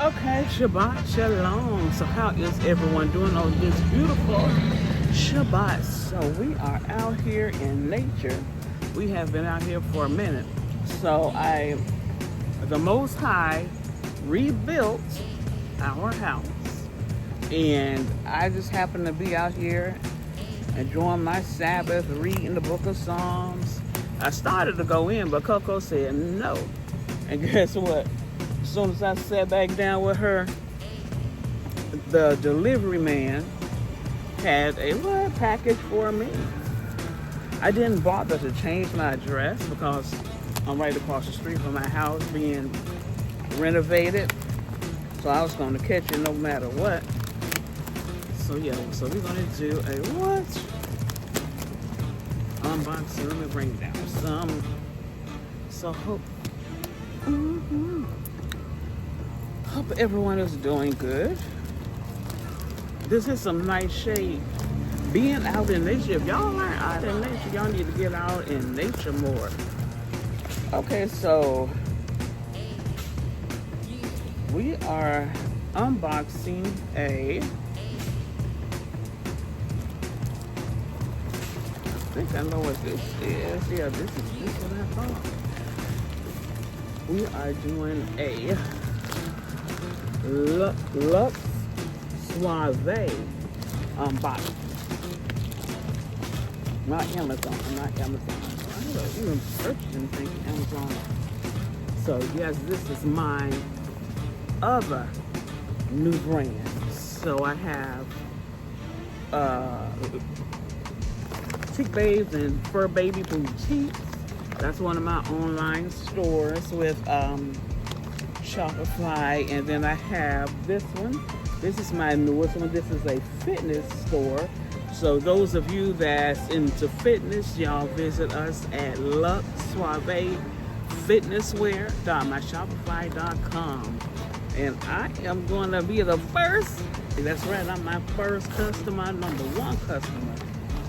Okay, Shabbat Shalom. So how is everyone doing on this beautiful Shabbat? So we are out here in nature. We have been out here for a minute. So the Most High rebuilt our house. And I just happened to be out here enjoying my Sabbath, reading the book of Psalms. I started to go in, but Coco said no. And guess what? As soon as I sat back down with her, the delivery man had a little package for me. I didn't bother to change my address because I'm right across the street from my house being renovated. So I was going to catch it no matter what. So yeah, so we're going to do a what? Unboxing. Let me bring down some. So hope everyone is doing good. This is some nice shade. Being out in nature, if y'all aren't out in nature, y'all need to get out in nature more. Okay, so we are unboxing I think I know what this is. Yeah, this is what I thought. We are doing a Luxe Suave unboxing. Not Amazon. I don't even purchase anything from Amazon. So yes, this is my other new brand. So I have Chic Babes and Fur Baby Boutiques. That's one of my online stores with Shopify. And then I have this one. This is my newest one. This is a fitness store. So those of you that's into fitness, y'all visit us at Luxe Suave Fitnesswear.myshopify.com. And I am going to be the first. That's right, I'm my first customer, number one customer.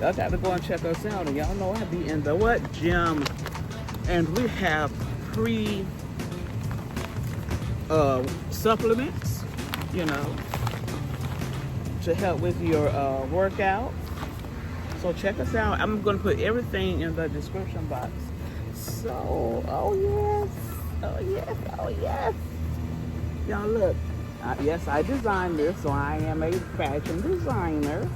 Y'all got to go and check us out. And y'all know I be in the what? Gym. And we have free supplements, you know, to help with your workout. So check us out. I'm going to put everything in the description box. So, oh yes. Y'all look. Yes, I designed this, so I am a fashion designer.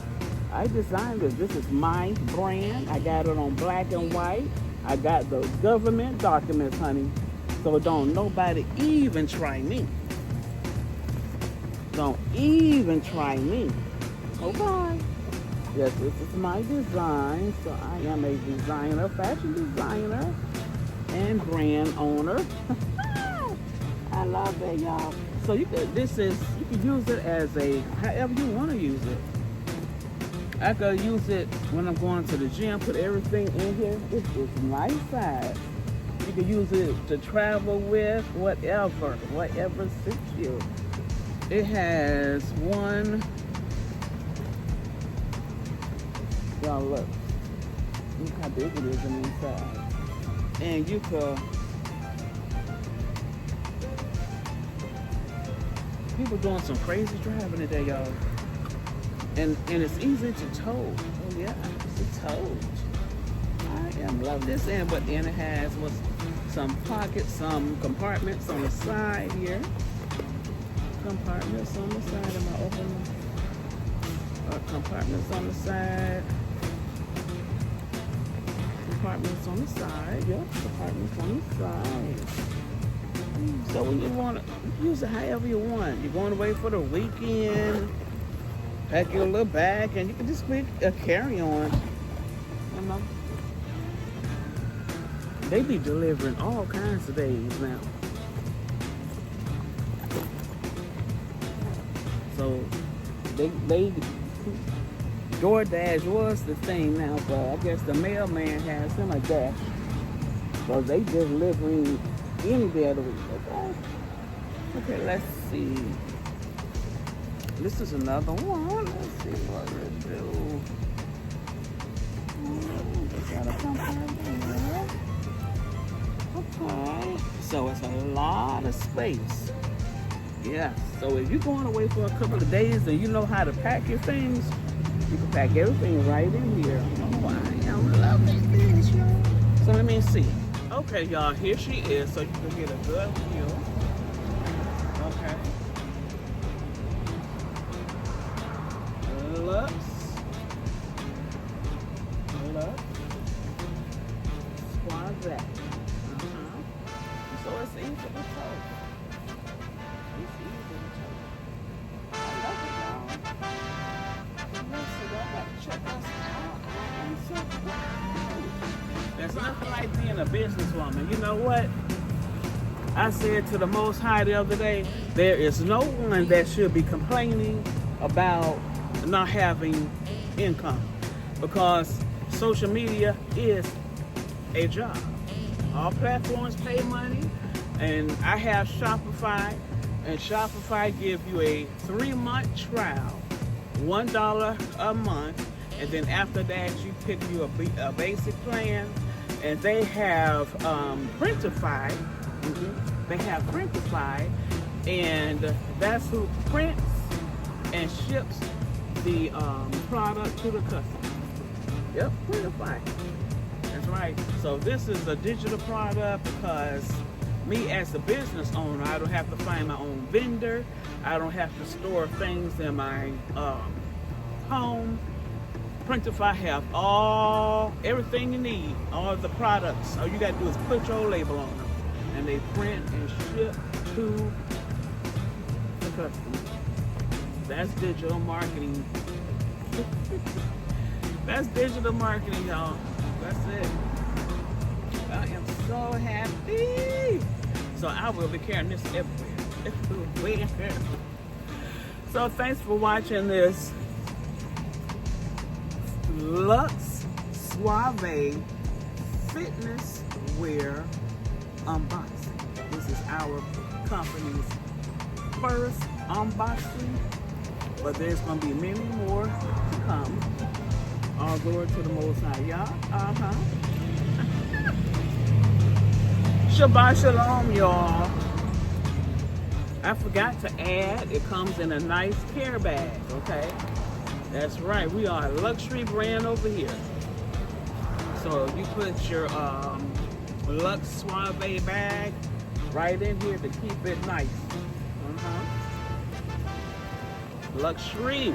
I designed this. This is my brand. I got it on black and white. I got the government documents, honey. So don't nobody even try me. Don't even try me. Okay. Yes, this is my design. So I am a designer, fashion designer, and brand owner. I love it, y'all. So you can use it as however you want to use it. I could use it when I'm going to the gym, put everything in here. It's my size. You can use it to travel with, whatever suits you. It has one, y'all look how big it is on the inside. And you could, people doing some crazy driving today, y'all. And it's easy to tote. Oh yeah, it's a tote. I am loving this end, but then it has some pockets, some compartments on the side here. Compartments on the side. Am I opening? Compartments on the side. Compartments on the side. Yep, compartments on the side. So when you want to use it however you want. You're going away for the weekend. Pack your little bag, and you can just put a carry-on. You know, they be delivering all kinds of days now. So they DoorDash was the thing now, but I guess the mailman has him a dash. So they delivering any day of the week. Okay, let's see. This is another one. Let's see what it do. Got a compartment. Okay. So it's a lot of space. Yeah, so if you're going away for a couple of days and you know how to pack your things, you can pack everything right in here. Oh, I am loving this, y'all. So let me see. Okay, y'all, here she is, so you can get a good view. Okay. Luxe. Luxe. Suave. So it's easy to tote. It's easy to tote. I love it, y'all. Listen, y'all got to check us out. I am so proud. There's nothing like being a businesswoman. You know what? I said to the Most High the other day, there is no one that should be complaining about not having income, because social media is a job. All platforms pay money, and I have Shopify, and Shopify gives you a 3-month trial, $1 a month, and then after that you pick you a basic plan, and they have Printify. They have Printify, and that's who prints and ships the product to the customer. Yep, Printify. That's right. So this is a digital product because me as a business owner, I don't have to find my own vendor. I don't have to store things in my home. Printify have everything you need, all the products. All you got to do is put your label on them, and they print and ship to the customer. That's digital marketing. That's digital marketing, y'all. That's it. I am so happy. So I will be carrying this everywhere. So thanks for watching this Luxe Suave fitness wear unboxing. This is our company's first unboxing, but there's going to be many more to come. All glory to the Most High, y'all. Shabbat Shalom, y'all. I forgot to add, it comes in a nice care bag, okay? That's right, we are a luxury brand over here. So you put your Luxe Suave bag right in here to keep it nice. Luxury.